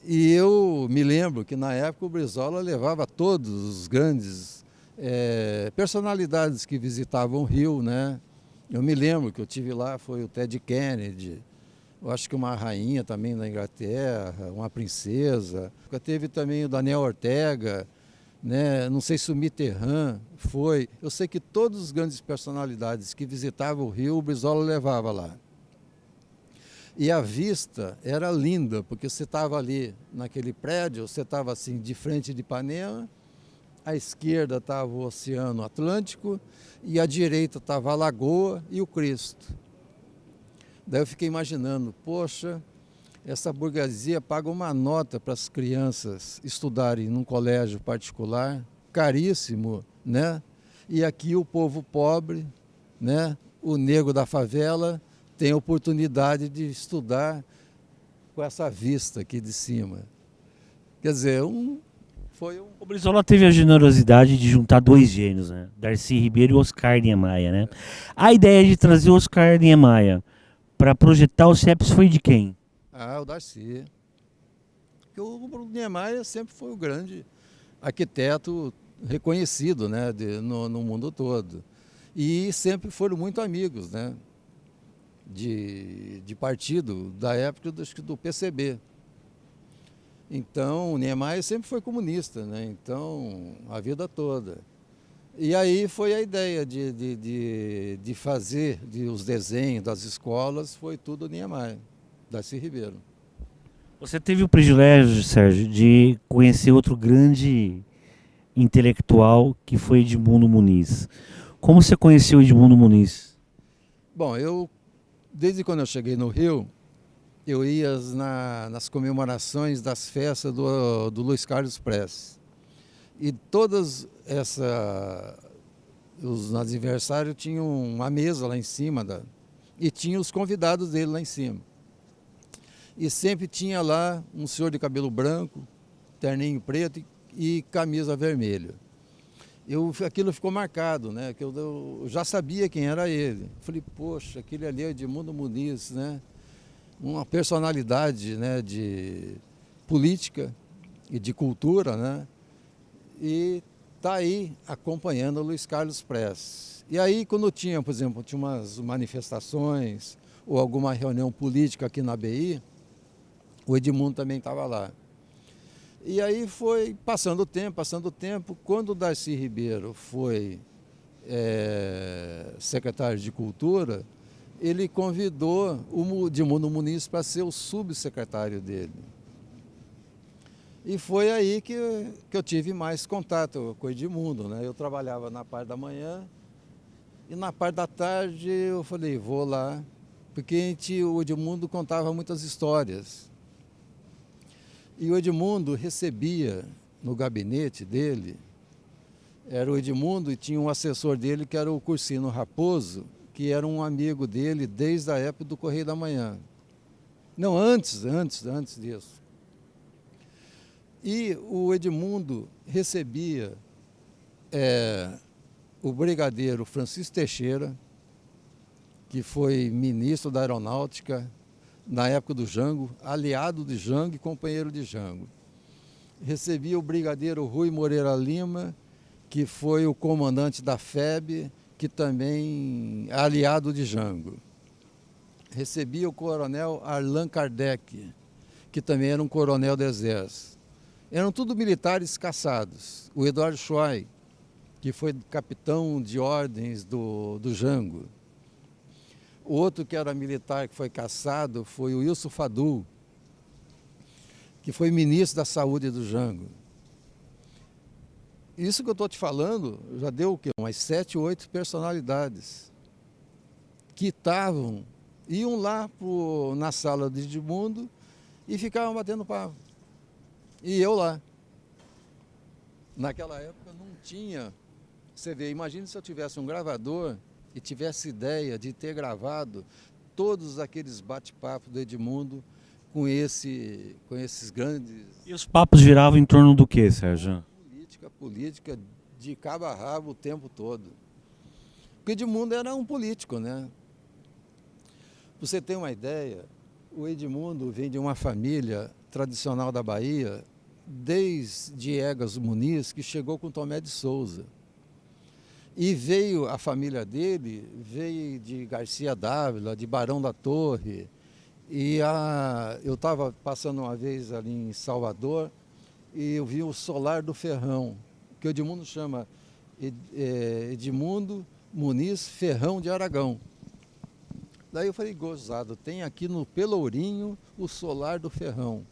E eu me lembro que na época o Brizola levava todos os grandes personalidades que visitavam o Rio, né? Eu me lembro que eu tive lá, foi o Ted Kennedy, eu acho que uma rainha também da Inglaterra, uma princesa. Teve também o Daniel Ortega, né? Não sei se o Mitterrand foi. Eu sei que todas as grandes personalidades que visitavam o Rio, o Brizola levava lá. E a vista era linda, porque você estava ali naquele prédio, você estava assim de frente de Ipanema, à esquerda estava o Oceano Atlântico e à direita estava a Lagoa e o Cristo. Daí eu fiquei imaginando, poxa, essa burguesia paga uma nota para as crianças estudarem num colégio particular, caríssimo, né? E aqui o povo pobre, né? O negro da favela tem a oportunidade de estudar com essa vista aqui de cima. Quer dizer, O Brizola teve a generosidade de juntar dois gênios, né? Darcy Ribeiro e Oscar Niemeyer, né? A ideia de trazer o Oscar Niemeyer para projetar os CIEPs foi de quem? O Darcy. Porque o Niemeyer sempre foi o grande arquiteto reconhecido, né, no mundo todo. E sempre foram muito amigos, né? De partido, da época do PCB. Então, o Niemeyer sempre foi comunista, né? Então, a vida toda. E aí foi a ideia de fazer os desenhos das escolas, foi tudo Niemeyer, Darcy Ribeiro. Você teve o privilégio, Sérgio, de conhecer outro grande intelectual que foi Edmundo Muniz. Como você conheceu Edmundo Muniz? Bom, desde quando eu cheguei no Rio, eu ia nas comemorações das festas do Luiz Carlos Prestes. E todas os aniversários tinham uma mesa lá em cima, e tinha os convidados dele lá em cima. E sempre tinha lá um senhor de cabelo branco, terninho preto e camisa vermelha. Aquilo ficou marcado, né? Que eu já sabia quem era ele. Falei, poxa, aquele ali é Edmundo Muniz, né? Uma personalidade, né, de política e de cultura, né? E está aí acompanhando o Luiz Carlos Prestes. E aí, quando tinha, por exemplo, tinha umas manifestações ou alguma reunião política aqui na BI, o Edmundo também estava lá. E aí foi passando o tempo, quando o Darcy Ribeiro foi secretário de Cultura, ele convidou o Edmundo Muniz para ser o subsecretário dele. E foi aí que eu tive mais contato com o Edmundo, né? Eu trabalhava na parte da manhã e na parte da tarde eu falei, vou lá, porque o Edmundo contava muitas histórias. E o Edmundo recebia no gabinete dele, era o Edmundo e tinha um assessor dele que era o Cursino Raposo, que era um amigo dele desde a época do Correio da Manhã. Não, antes disso. E o Edmundo recebia o brigadeiro Francisco Teixeira, que foi ministro da Aeronáutica na época do Jango, aliado de Jango e companheiro de Jango. Recebia o brigadeiro Rui Moreira Lima, que foi o comandante da FEB, que também é aliado de Jango. Recebia o coronel Arlan Kardec, que também era um coronel do Exército. Eram tudo militares caçados. O Eduardo Schway, que foi capitão de ordens do Jango. O outro que era militar que foi caçado foi o Wilson Fadul, que foi ministro da Saúde do Jango. Isso que eu estou te falando já deu o quê? Umas 7, 8 personalidades que iam lá na sala de Edmundo e ficavam batendo papo. E eu lá. Naquela época não tinha. Você vê, imagine se eu tivesse um gravador e tivesse ideia de ter gravado todos aqueles bate-papos do Edmundo com esses grandes... E os papos giravam em torno do que, Sérgio? Política de cabo a rabo o tempo todo. Porque Edmundo era um político, né? Pra você ter uma ideia, o Edmundo vem de uma família tradicional da Bahia, desde Egas Muniz, que chegou com Tomé de Souza. E a família dele veio de Garcia Dávila, de Barão da Torre. Eu estava passando uma vez ali em Salvador e eu vi o Solar do Ferrão, que o Edmundo chama Edmundo Muniz Ferrão de Aragão. Daí eu falei, gozado, tem aqui no Pelourinho o Solar do Ferrão.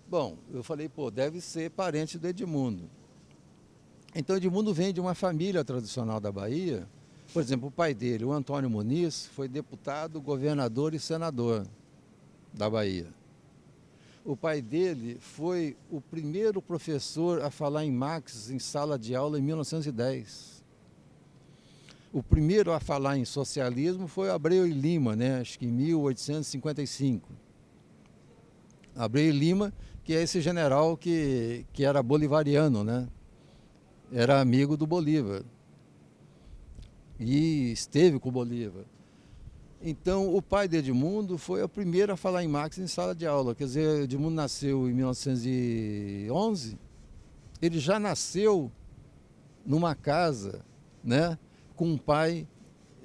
Bom, eu falei, pô, deve ser parente do Edmundo. Então Edmundo vem de uma família tradicional da Bahia. Por exemplo, o pai dele, o Antônio Muniz, foi deputado, governador e senador da Bahia. O pai dele foi o primeiro professor a falar em Marx em sala de aula em 1910. O primeiro a falar em socialismo foi Abreu e Lima, né? Acho que em 1855. Abreu e Lima, que é esse general que era bolivariano, né? Era amigo do Bolívar. E esteve com o Bolívar. Então, o pai de Edmundo foi o primeiro a falar em Marx em sala de aula. Quer dizer, Edmundo nasceu em 1911, ele já nasceu numa casa, né, com um pai...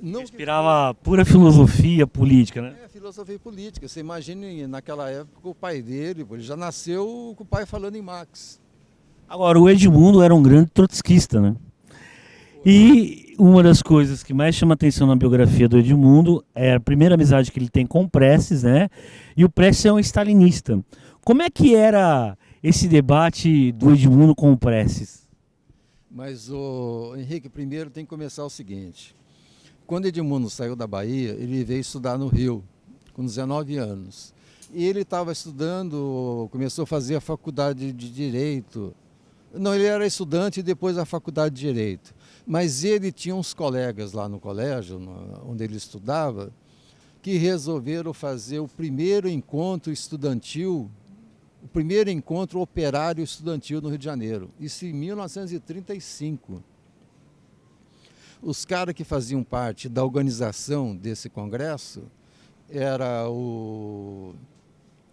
Não inspirava pura filosofia política, né? Filosofia política. Você imagina, naquela época, o pai dele, ele já nasceu com o pai falando em Marx. Agora, o Edmundo era um grande trotskista, né? E uma das coisas que mais chama atenção na biografia do Edmundo é a primeira amizade que ele tem com o Prestes, né? E o Prestes é um stalinista. Como é que era esse debate do Edmundo com o Prestes? Mas, Henrique, primeiro tem que começar o seguinte. Quando Edmundo saiu da Bahia, ele veio estudar no Rio, com 19 anos. E ele estava estudando, começou a fazer a faculdade de Direito. Não, ele era estudante e depois a faculdade de Direito. Mas ele tinha uns colegas lá no colégio, onde ele estudava, que resolveram fazer o primeiro encontro estudantil, o primeiro encontro operário estudantil no Rio de Janeiro. Isso em 1935. Os caras que faziam parte da organização desse congresso era o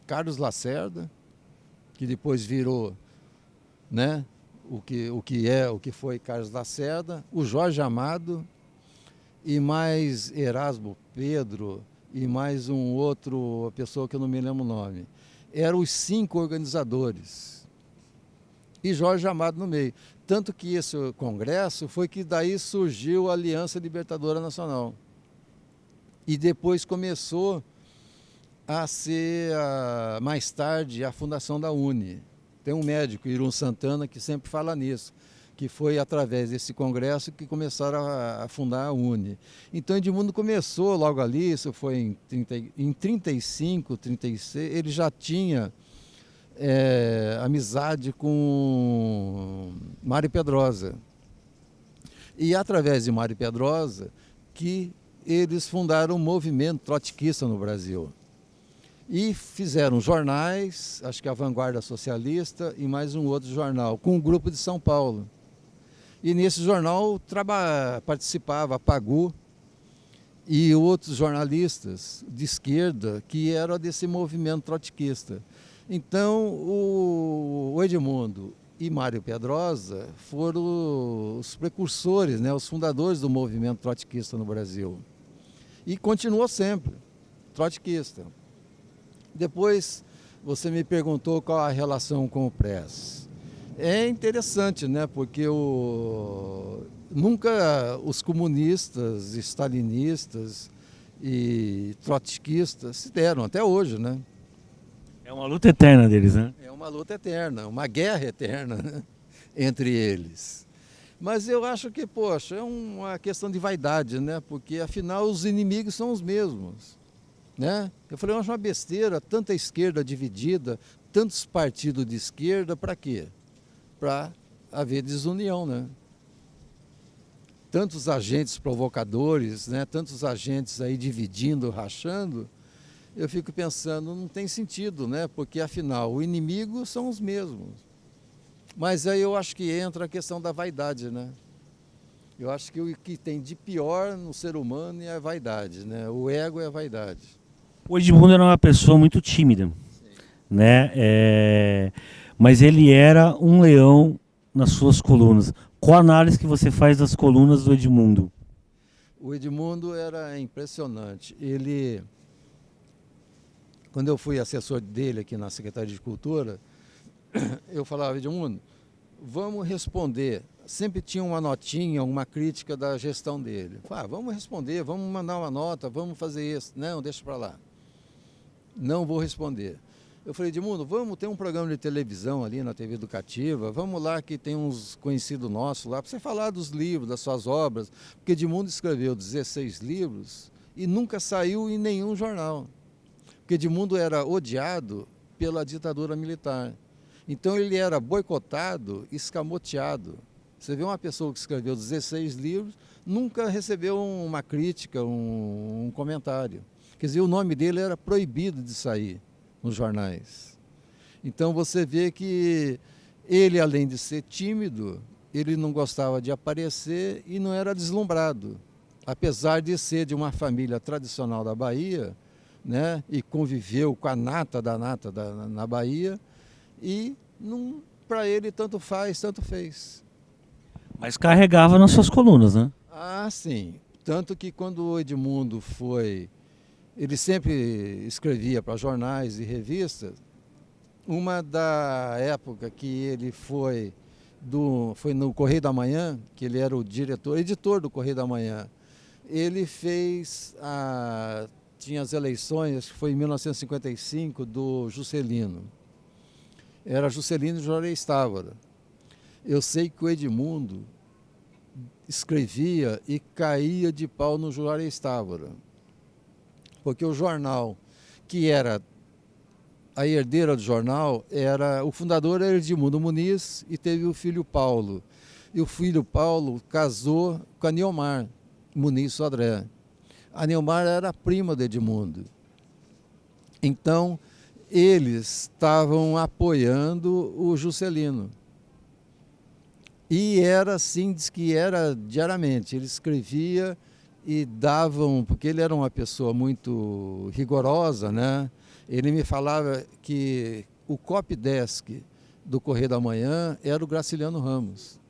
Carlos Lacerda, que depois virou, né, o que foi Carlos Lacerda, o Jorge Amado e mais Erasmo Pedro e mais um outro pessoa que eu não me lembro o nome. Eram os 5 organizadores e Jorge Amado no meio. Tanto que esse congresso foi que daí surgiu a Aliança Libertadora Nacional. E depois começou a ser, mais tarde, a fundação da UNE. Tem um médico, Irum Santana, que sempre fala nisso, que foi através desse congresso que começaram a fundar a UNE. Então, Edmundo começou logo ali, isso foi em 35, 36, ele já tinha amizade com Mário Pedrosa. E através de Mário Pedrosa que eles fundaram o movimento trotskista no Brasil. E fizeram jornais, acho que a Vanguarda Socialista e mais um outro jornal, com um grupo de São Paulo. E nesse jornal participava a Pagu e outros jornalistas de esquerda que eram desse movimento trotskista. Então, o Edmundo e Mário Pedrosa foram os precursores, né, os fundadores do movimento trotskista no Brasil. E continuou sempre trotskista. Depois, você me perguntou qual a relação com o Prestes. É interessante, né, porque nunca os comunistas, stalinistas e trotskistas se deram, até hoje, né? É uma luta eterna deles, né? É uma luta eterna, uma guerra eterna, né? entre eles. Mas eu acho que, poxa, é uma questão de vaidade, né? Porque afinal os inimigos são os mesmos, né? Eu falei, eu acho uma besteira, tanta esquerda dividida, tantos partidos de esquerda, para quê? Para haver desunião, né? Tantos agentes provocadores, né? Tantos agentes aí dividindo, rachando, eu fico pensando, não tem sentido, né? Porque afinal, o inimigo são os mesmos. Mas aí eu acho que entra a questão da vaidade, né? Eu acho que o que tem de pior no ser humano é a vaidade, né? O ego é a vaidade. O Edmundo era uma pessoa muito tímida, né? Mas ele era um leão nas suas colunas. Qual a análise que você faz das colunas do Edmundo? O Edmundo era impressionante. Ele, quando eu fui assessor dele aqui na Secretaria de Cultura, eu falava, Edmundo, vamos responder. Sempre tinha uma notinha, uma crítica da gestão dele. Vamos responder, vamos mandar uma nota, vamos fazer isso. Não, deixa para lá. Não vou responder. Eu falei, Edmundo, vamos ter um programa de televisão ali na TV Educativa, vamos lá que tem uns conhecidos nossos lá, para você falar dos livros, das suas obras. Porque Edmundo escreveu 16 livros e nunca saiu em nenhum jornal. Porque Edmundo era odiado pela ditadura militar. Então ele era boicotado, escamoteado. Você vê uma pessoa que escreveu 16 livros, nunca recebeu uma crítica, um comentário. Quer dizer, o nome dele era proibido de sair nos jornais. Então você vê que ele, além de ser tímido, ele não gostava de aparecer e não era deslumbrado. Apesar de ser de uma família tradicional da Bahia, né, e conviveu com a nata na Bahia, e para ele tanto faz, tanto fez. Mas carregava nas suas colunas, né? Ah, sim. Tanto que quando o Edmundo foi... Ele sempre escrevia para jornais e revistas. Uma da época que ele foi no Correio da Manhã, que ele era o editor do Correio da Manhã, ele tinha as eleições, acho que foi em 1955, do Juscelino. Era Juscelino Juarez Távora. Eu sei que o Edmundo escrevia e caía de pau no Juarez Távora. Porque o jornal, que era a herdeira do jornal, o fundador era Edmundo Muniz e teve o filho Paulo. E o filho Paulo casou com a Niomar Muniz Sodré. A Niomar era a prima de Edmundo. Então, eles estavam apoiando o Juscelino. E era assim, diz que era diariamente. Ele escrevia e davam, porque ele era uma pessoa muito rigorosa, né? Ele me falava que o copydesk do Correio da Manhã era o Graciliano Ramos.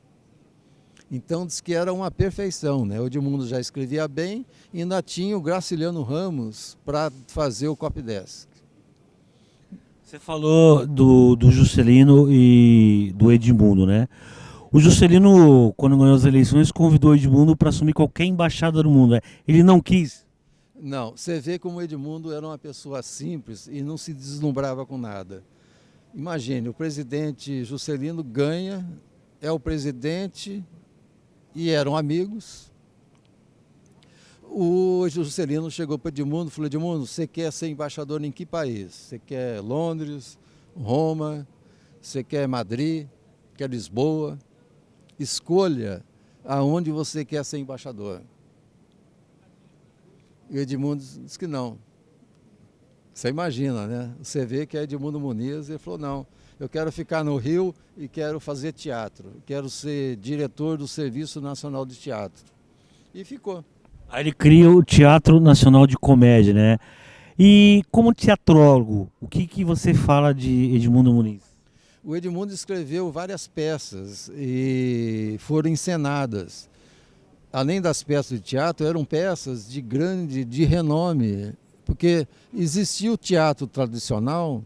Então diz que era uma perfeição, né? O Edmundo já escrevia bem e ainda tinha o Graciliano Ramos para fazer o copydesk. Você falou do Juscelino e do Edmundo, né? O Juscelino, quando ganhou as eleições, convidou o Edmundo para assumir qualquer embaixada do mundo. Ele não quis. Não, você vê como o Edmundo era uma pessoa simples e não se deslumbrava com nada. Imagine, o presidente Juscelino ganha, é o presidente e eram amigos. O Juscelino chegou para o Edmundo e falou, Edmundo, você quer ser embaixador em que país? Você quer Londres, Roma, você quer Madrid, quer Lisboa? Escolha aonde você quer ser embaixador. E o Edmundo disse que não. Você imagina, né? Você vê que é Edmundo Muniz, ele falou, não, eu quero ficar no Rio e quero fazer teatro. Quero ser diretor do Serviço Nacional de Teatro. E ficou. Aí ele cria o Teatro Nacional de Comédia, né? E como teatrólogo, o que você fala de Edmundo Muniz? O Edmundo escreveu várias peças e foram encenadas. Além das peças de teatro, eram peças de renome, porque existia o teatro tradicional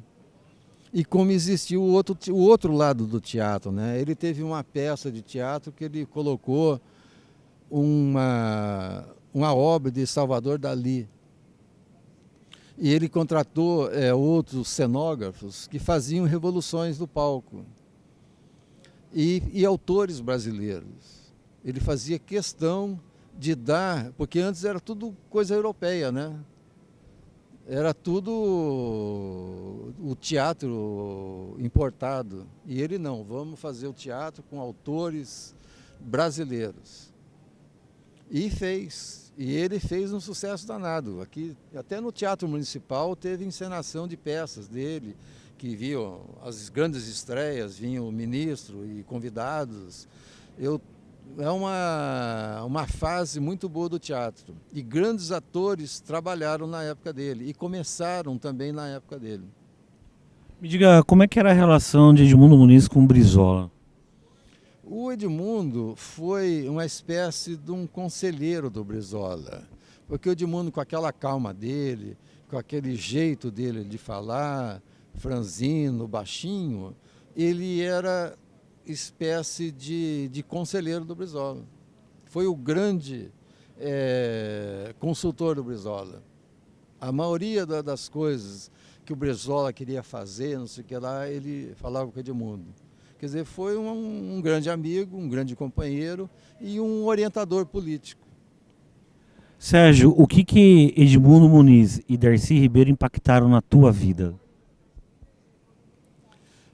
e como existia o outro lado do teatro, né? Ele teve uma peça de teatro que ele colocou uma obra de Salvador Dalí. E ele contratou outros cenógrafos que faziam revoluções do palco. e autores brasileiros. Ele fazia questão de dar, porque antes era tudo coisa europeia, né? Era tudo o teatro importado. E ele não, vamos fazer o teatro com autores brasileiros. E fez. E ele fez um sucesso danado. Aqui, até no Teatro Municipal, teve encenação de peças dele, que viam as grandes estreias, vinham o ministro e convidados. É uma fase muito boa do teatro. E grandes atores trabalharam na época dele e começaram também na época dele. Me diga, como é que era a relação de Edmundo Muniz com o Brizola? O Edmundo foi uma espécie de um conselheiro do Brizola, porque o Edmundo, com aquela calma dele, com aquele jeito dele de falar, franzino, baixinho, ele era espécie de conselheiro do Brizola. Foi o grande consultor do Brizola. A maioria das coisas que o Brizola queria fazer, não sei o que lá, ele falava com o Edmundo. Quer dizer, foi um grande amigo, um grande companheiro e um orientador político. Sérgio, o que Edmundo Muniz e Darcy Ribeiro impactaram na tua vida?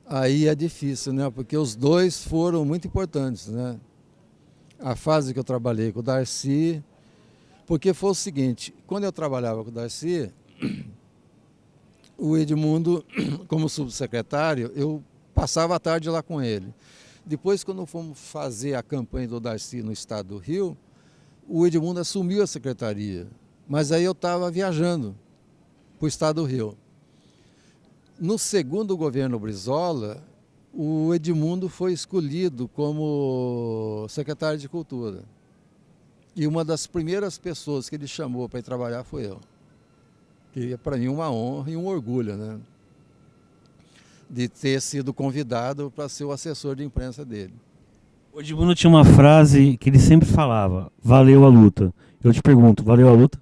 Aí é difícil, né? Porque os dois foram muito importantes, né? A fase que eu trabalhei com o Darcy, porque foi o seguinte, quando eu trabalhava com o Darcy, o Edmundo, como subsecretário, eu passava a tarde lá com ele. Depois, quando fomos fazer a campanha do Darcy no estado do Rio, o Edmundo assumiu a secretaria, mas aí eu estava viajando para o estado do Rio. No segundo governo Brizola, o Edmundo foi escolhido como secretário de Cultura. E uma das primeiras pessoas que ele chamou para ir trabalhar foi eu. Que é para mim uma honra e um orgulho, né? De ter sido convidado para ser o assessor de imprensa dele. O Edmundo tinha uma frase que ele sempre falava: valeu a luta. Eu te pergunto, valeu a luta?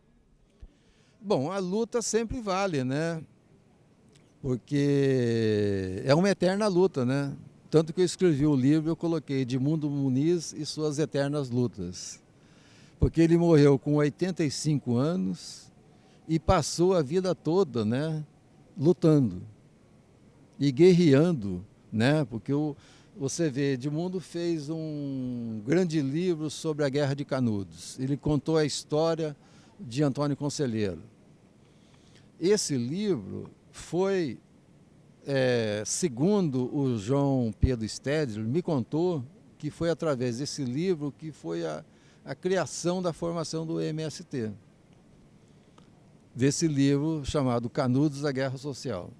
Bom, a luta sempre vale, né? Porque é uma eterna luta, né? Tanto que eu escrevi o livro, eu coloquei Edmundo Muniz e suas eternas lutas. Porque ele morreu com 85 anos e passou a vida toda, né, lutando e guerreando, né? Porque você vê, Edmundo fez um grande livro sobre a Guerra de Canudos. Ele contou a história de Antônio Conselheiro. Esse livro foi, segundo o João Pedro Stedler, me contou que foi através desse livro que foi a criação da formação do MST. Desse livro chamado Canudos, a Guerra Social.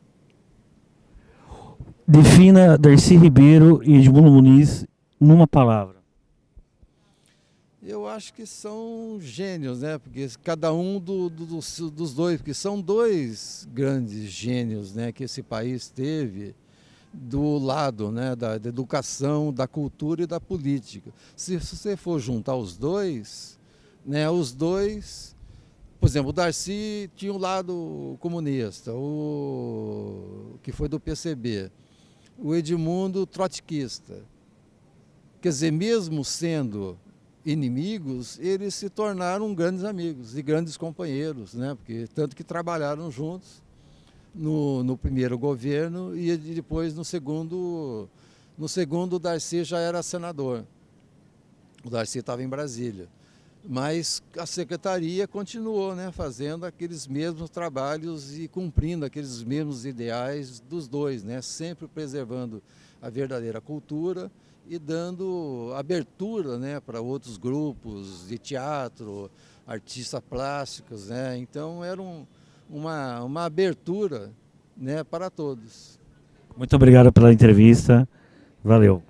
Defina Darcy Ribeiro e Edmundo Muniz numa palavra. Eu acho que são gênios, né? Porque cada um dos dois, porque são dois grandes gênios, né, que esse país teve do lado, né, da educação, da cultura e da política. Se você for juntar os dois, né, por exemplo, o Darcy tinha um lado comunista, que foi do PCB, o Edmundo trotskista. Quer dizer, mesmo sendo inimigos, eles se tornaram grandes amigos e grandes companheiros, né? Porque tanto que trabalharam juntos no primeiro governo e depois no segundo o Darcy já era senador. O Darcy estava em Brasília. Mas a secretaria continuou, né, fazendo aqueles mesmos trabalhos e cumprindo aqueles mesmos ideais dos dois, né, sempre preservando a verdadeira cultura e dando abertura, né, para outros grupos de teatro, artistas plásticos, né? Então era uma abertura, né, para todos. Muito obrigado pela entrevista. Valeu.